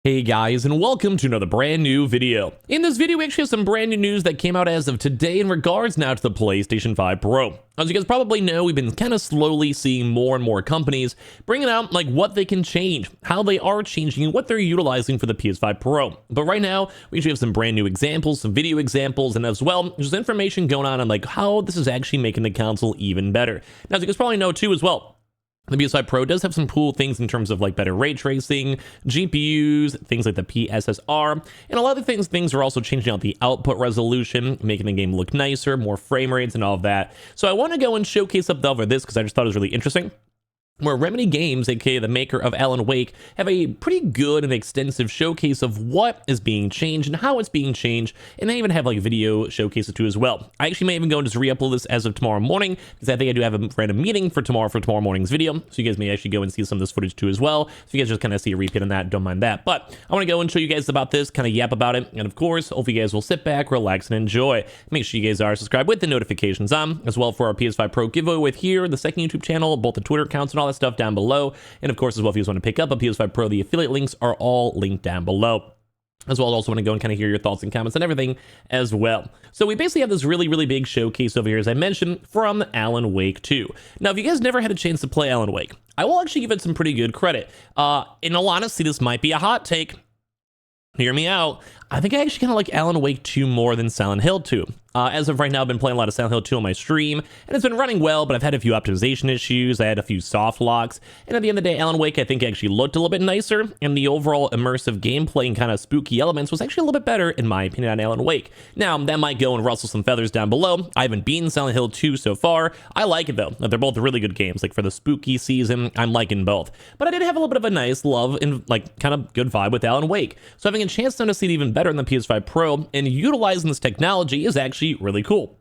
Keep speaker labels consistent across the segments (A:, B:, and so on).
A: Hey guys, and welcome to another brand new video. In this video, we actually have some brand new news that came out as of today in regards now to the PlayStation 5 Pro. As you guys probably know, we've been kind of slowly seeing more and more companies bringing out like what they can change, how they are changing, and what they're utilizing for the PS5 Pro. But right now, we actually have some brand new examples, some video examples, and as well, there's information going on like how this is actually making the console even better. Now, as you guys probably know too as well, the PS5 Pro does have some cool things in terms of like better ray tracing, GPUs, things like the PSSR, and a lot of things are also changing out the output resolution, making the game look nicer, more frame rates, and all of that. So I want to go and showcase up over this because I just thought it was really interesting. Where Remedy Games, aka the maker of Alan Wake, have a pretty good and extensive showcase of what is being changed and how it's being changed, and they even have like video showcases too as well. I actually may even go and just re-upload this as of tomorrow morning, because I think I do have a random meeting for tomorrow morning's video, so you guys may actually go and see some of this footage too as well, so you guys just kind of see a repeat on that, don't mind that. But I want to go and show you guys about this, kind of yap about it, and of course, hopefully you guys will sit back, relax, and enjoy. Make sure you guys are subscribed with the notifications on, as well for our PS5 Pro giveaway with here, the second YouTube channel, both the Twitter accounts and all that stuff down below. And of course, as well, if you guys want to pick up a PS5 Pro, the affiliate links are all linked down below. As well, I also want to go and kind of hear your thoughts and comments and everything as well. So we basically have this really big showcase over here, as I mentioned, from Alan Wake 2. Now, if you guys never had a chance to play Alan Wake, I will actually give it some pretty good credit. In all honesty, this might be a hot take. Hear me out. I think I actually kind of like Alan Wake 2 more than Silent Hill 2. As of right now, I've been playing a lot of Silent Hill 2 on my stream, and it's been running well, but I've had a few optimization issues, I had a few soft locks, and at the end of the day, Alan Wake, I think, actually looked a little bit nicer, and the overall immersive gameplay and kind of spooky elements was actually a little bit better, in my opinion, on Alan Wake. Now, that might go and rustle some feathers down below. I haven't beaten Silent Hill 2 so far. I like it, though. They're both really good games. Like, for the spooky season, I'm liking both. But I did have a little bit of a nice love and, like, kind of good vibe with Alan Wake. So having a chance now to see it even better in the PS5 Pro and utilizing this technology is actually really cool.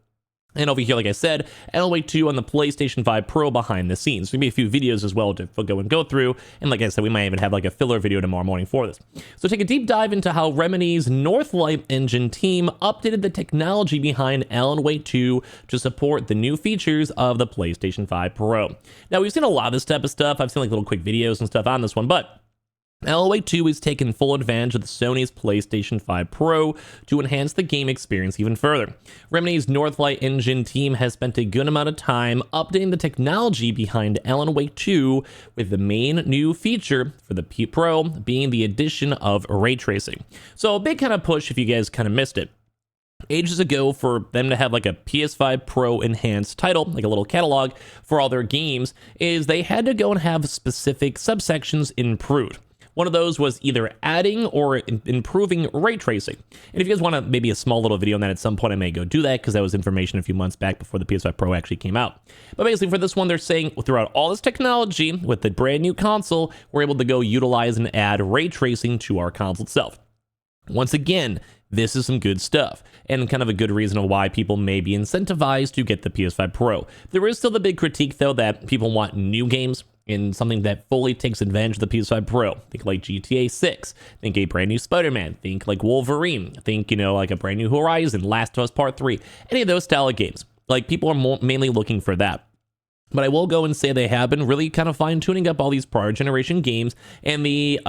A: And over here, like I said, Alan Wake 2 on the PlayStation 5 Pro behind the scenes. There'll be a few videos as well to go through. And like I said, we might even have like a filler video tomorrow morning for this. So take a deep dive into how Remedy's Northlight engine team updated the technology behind Alan Wake 2 to support the new features of the PlayStation 5 Pro. Now, we've seen a lot of this type of stuff. I've seen like little quick videos and stuff on this one, but Alan Wake 2 is taking full advantage of the Sony's PlayStation 5 Pro to enhance the game experience even further. Remedy's Northlight engine team has spent a good amount of time updating the technology behind Alan Wake 2, with the main new feature for the P Pro being the addition of ray tracing. So a big kind of push if you guys kind of missed it. Ages ago, for them to have like a PS5 Pro enhanced title, like a little catalog for all their games, is they had to go and have specific subsections improved. One of those was either adding or improving ray tracing. And if you guys want maybe a small little video on that at some point, I may go do that, because that was information a few months back before the PS5 Pro actually came out. But basically for this one, they're saying throughout all this technology with the brand new console, we're able to go utilize and add ray tracing to our console itself. Once again, this is some good stuff, and kind of a good reason of why people may be incentivized to get the PS5 Pro. There is still the big critique, though, that people want new games in something that fully takes advantage of the PS5 Pro. Think like GTA 6, think a brand new Spider-Man, think like Wolverine, think, you know, like a brand new Horizon, Last of Us Part 3, any of those style of games. Like, people are mainly looking for that. But I will go and say they have been really kind of fine-tuning up all these prior generation games, and the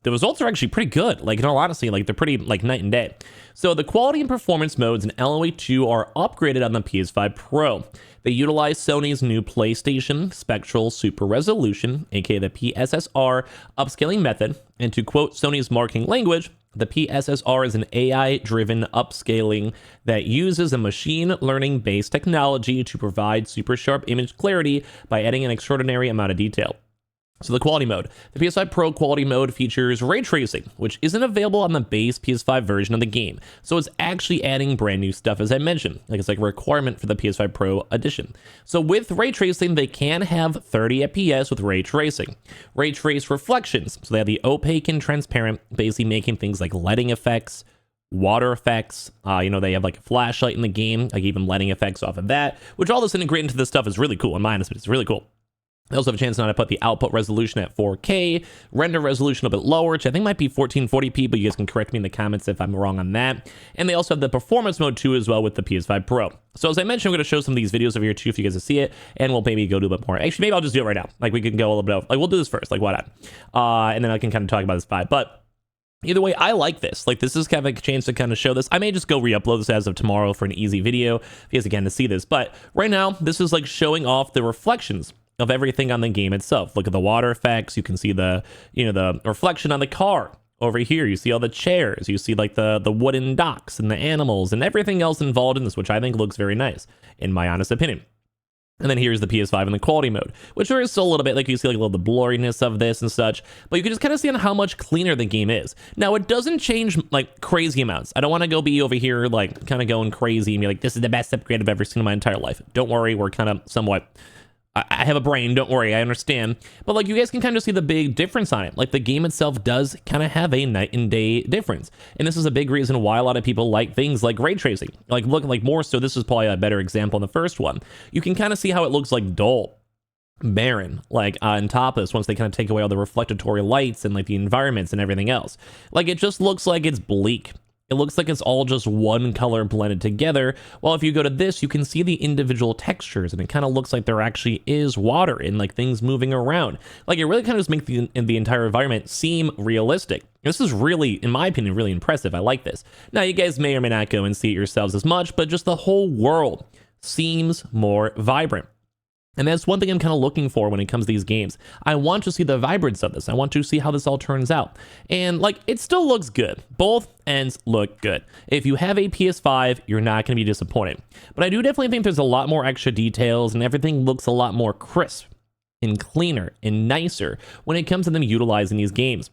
A: results are actually pretty good. Like, in all honesty, like, they're pretty like night and day. So the quality and performance modes in Alan Wake 2 are upgraded on the PS5 Pro. They utilize Sony's new PlayStation Spectral Super Resolution, aka the PSSR upscaling method, and to quote Sony's marketing language, the PSSR is an AI-driven upscaling that uses a machine learning-based technology to provide super sharp image clarity by adding an extraordinary amount of detail. So the quality mode. The PS5 Pro quality mode features ray tracing, which isn't available on the base PS5 version of the game. So it's actually adding brand new stuff, as I mentioned. Like, it's like a requirement for the PS5 Pro edition. So with ray tracing, they can have 30 FPS with ray tracing. Ray trace reflections. So they have the opaque and transparent, basically making things like lighting effects, water effects. You know, they have like a flashlight in the game, like even lighting effects off of that, which all this integrated into this stuff is really cool. In my honest, it's really cool. I also have a chance now to put the output resolution at 4K, render resolution a bit lower, which I think might be 1440p, but you guys can correct me in the comments if I'm wrong on that. And they also have the performance mode too as well with the PS5 Pro. So as I mentioned, I'm going to show some of these videos over here too if you guys can see it, and we'll maybe go do a bit more. Actually, maybe I'll just do it right now. Like, we can go a little bit of, like, we'll do this first, like, why not? And then I can kind of talk about this vibe. But Either way, I like this. Like, this is kind of a chance to kind of show this. I may just go re-upload this as of tomorrow for an easy video if you guys again to see this. But right now, this is like showing off the reflections of everything on the game itself. Look at the water effects. You can see the, the reflection on the car. Over here, you see all the chairs. You see like the wooden docks and the animals and everything else involved in this, which I think looks very nice, in my honest opinion. And then here's the PS5 in the quality mode, which there is still a little bit, like you see like a little the blurriness of this and such, but you can just kind of see on how much cleaner the game is. Now, it doesn't change like crazy amounts. I don't want to go be over here like kind of going crazy and be like, this is the best upgrade I've ever seen in my entire life. Don't worry, we're kind of somewhat... I have a brain, don't worry, I understand. But like you guys can kind of see the big difference on it. Like the game itself does kind of have a night and day difference. And this is a big reason why a lot of people like things like ray tracing. Like look, like more so, this is probably a better example than the first one. You can kind of see how it looks like dull, barren, like on top of this once they kind of take away all the reflectory lights and like the environments and everything else. Like it just looks like it's bleak. It looks like it's all just one color blended together. While if you go to this, you can see the individual textures and it kind of looks like there actually is water and like things moving around. Like it really kind of just makes the entire environment seem realistic. This is really, in my opinion, really impressive. I like this. Now you guys may or may not go and see it yourselves as much, but just the whole world seems more vibrant. And that's one thing I'm kind of looking for when it comes to these games. I want to see the vibrance of this. I want to see how this all turns out. And like, it still looks good. Both ends look good. If you have a PS5, you're not going to be disappointed. But I do definitely think there's a lot more extra details and everything looks a lot more crisp and cleaner and nicer when it comes to them utilizing these games.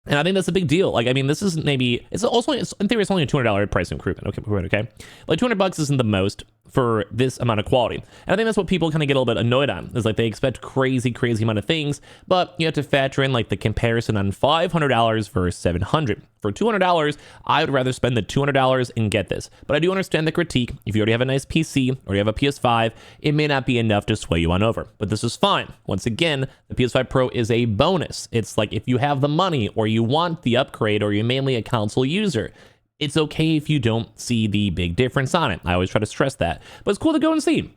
A: And I think that's a big deal. Like, I mean, this is maybe, in theory, it's only a $200 price improvement. Okay. Like $200 isn't the most for this amount of quality. And I think that's what people kind of get a little bit annoyed on, is like they expect crazy amount of things, but you have to factor in like the comparison on $500 versus $700. For $200, I would rather spend the $200 and get this. But I do understand the critique. If you already have a nice PC or you have a PS5, it may not be enough to sway you on over. But this is fine. Once again, the PS5 Pro is a bonus. It's like if you have the money or you want the upgrade or you're mainly a console user, it's okay if you don't see the big difference on it. I always try to stress that. But it's cool to go and see.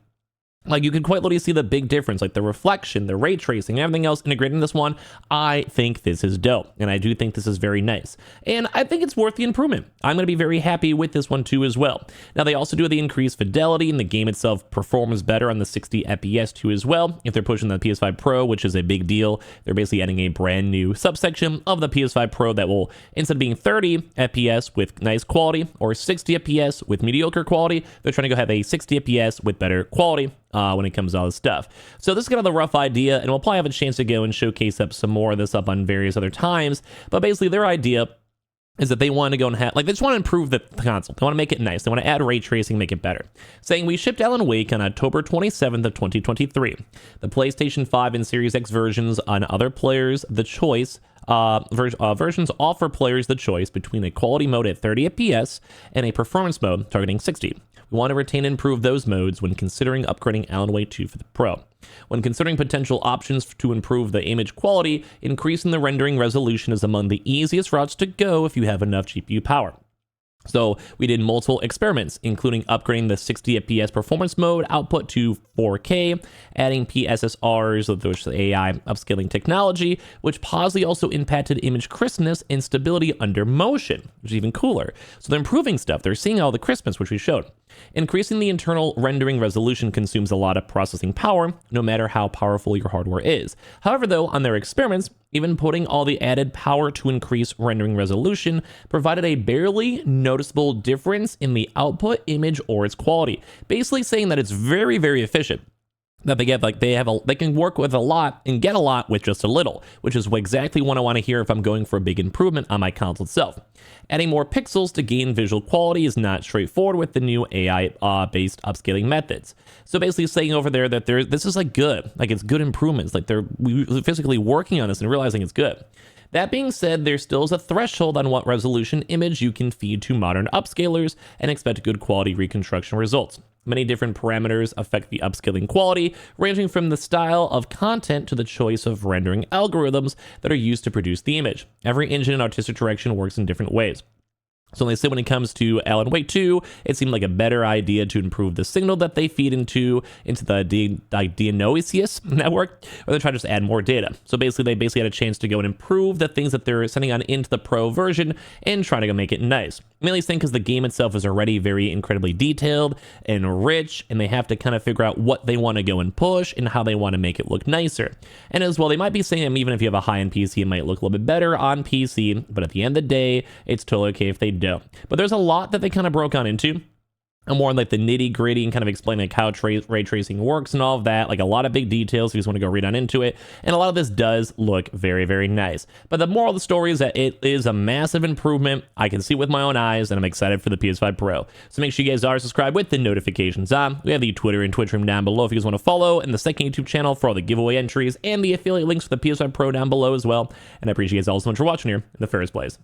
A: Like you can quite literally see the big difference, like the reflection, the ray tracing, everything else integrated in this one. I think this is dope, and I do think this is very nice. And I think it's worth the improvement. I'm going to be very happy with this one too as well. Now they also do the increased fidelity, and the game itself performs better on the 60 FPS too as well. If they're pushing the PS5 Pro, which is a big deal, they're basically adding a brand new subsection of the PS5 Pro that will, instead of being 30 FPS with nice quality or 60 FPS with mediocre quality, they're trying to go have a 60 FPS with better quality. When it comes to all this stuff. So this is kind of the rough idea, and we'll probably have a chance to go and showcase up some more of this up on various other times. But basically their idea is that they want to go and have, like, they just want to improve the console. They want to make it nice. They want to add ray tracing, make it better. Saying we shipped Alan Wake on October 27th of 2023. The PlayStation 5 and Series X versions on other players the choice. Versions offer players the choice between a quality mode at 30 FPS and a performance mode targeting 60. We want to retain and improve those modes when considering upgrading Alan Wake 2 for the Pro. When considering potential options to improve the image quality, increasing the rendering resolution is among the easiest routes to go if you have enough GPU power. So we did multiple experiments, including upgrading the 60 FPS performance mode output to 4K, adding PSSRs, which is AI upscaling technology, which positively also impacted image crispness and stability under motion, which is even cooler. So they're improving stuff. They're seeing all the crispness, which we showed. Increasing the internal rendering resolution consumes a lot of processing power, no matter how powerful your hardware is. However, though, on their experiments, even putting all the added power to increase rendering resolution provided a barely noticeable difference in the output image or its quality. Basically saying that it's very, very efficient. That they get, like, they can work with a lot and get a lot with just a little, which is exactly what I want to hear if I'm going for a big improvement on my console itself. Adding more pixels to gain visual quality is not straightforward with the new AI-based upscaling methods. So basically saying over there that this is like good, like it's good improvements, like they're physically working on this and realizing it's good. That being said, there still is a threshold on what resolution image you can feed to modern upscalers and expect good quality reconstruction results. Many different parameters affect the upscaling quality, ranging from the style of content to the choice of rendering algorithms that are used to produce the image. Every engine and artistic direction works in different ways. So they say when it comes to Alan Wake 2, it seemed like a better idea to improve the signal that they feed into the Dionysius network, or they try to just add more data. So basically, they had a chance to go and improve the things that they're sending on into the Pro version and try to go make it nice. Mainly thing because the game itself is already very incredibly detailed and rich, and they have to kind of figure out what they want to go and push and how they want to make it look nicer. And as well, they might be saying even if you have a high-end PC, it might look a little bit better on PC, but at the end of the day, it's totally okay if they don't. But there's a lot that they kind of broke on into. And more on like the nitty gritty and kind of explaining like how ray tracing works and all of that, like a lot of big details if you just want to go read on into it. And a lot of this does look very, very nice. But the moral of the story is that it is a massive improvement. I can see it with my own eyes, and I'm excited for the PS5 Pro. So make sure you guys are subscribed with the notifications on. We have the Twitter and Twitch room down below if you guys want to follow, and the second YouTube channel for all the giveaway entries and the affiliate links for the PS5 Pro down below as well. And I appreciate you guys all so much for watching here in the first place.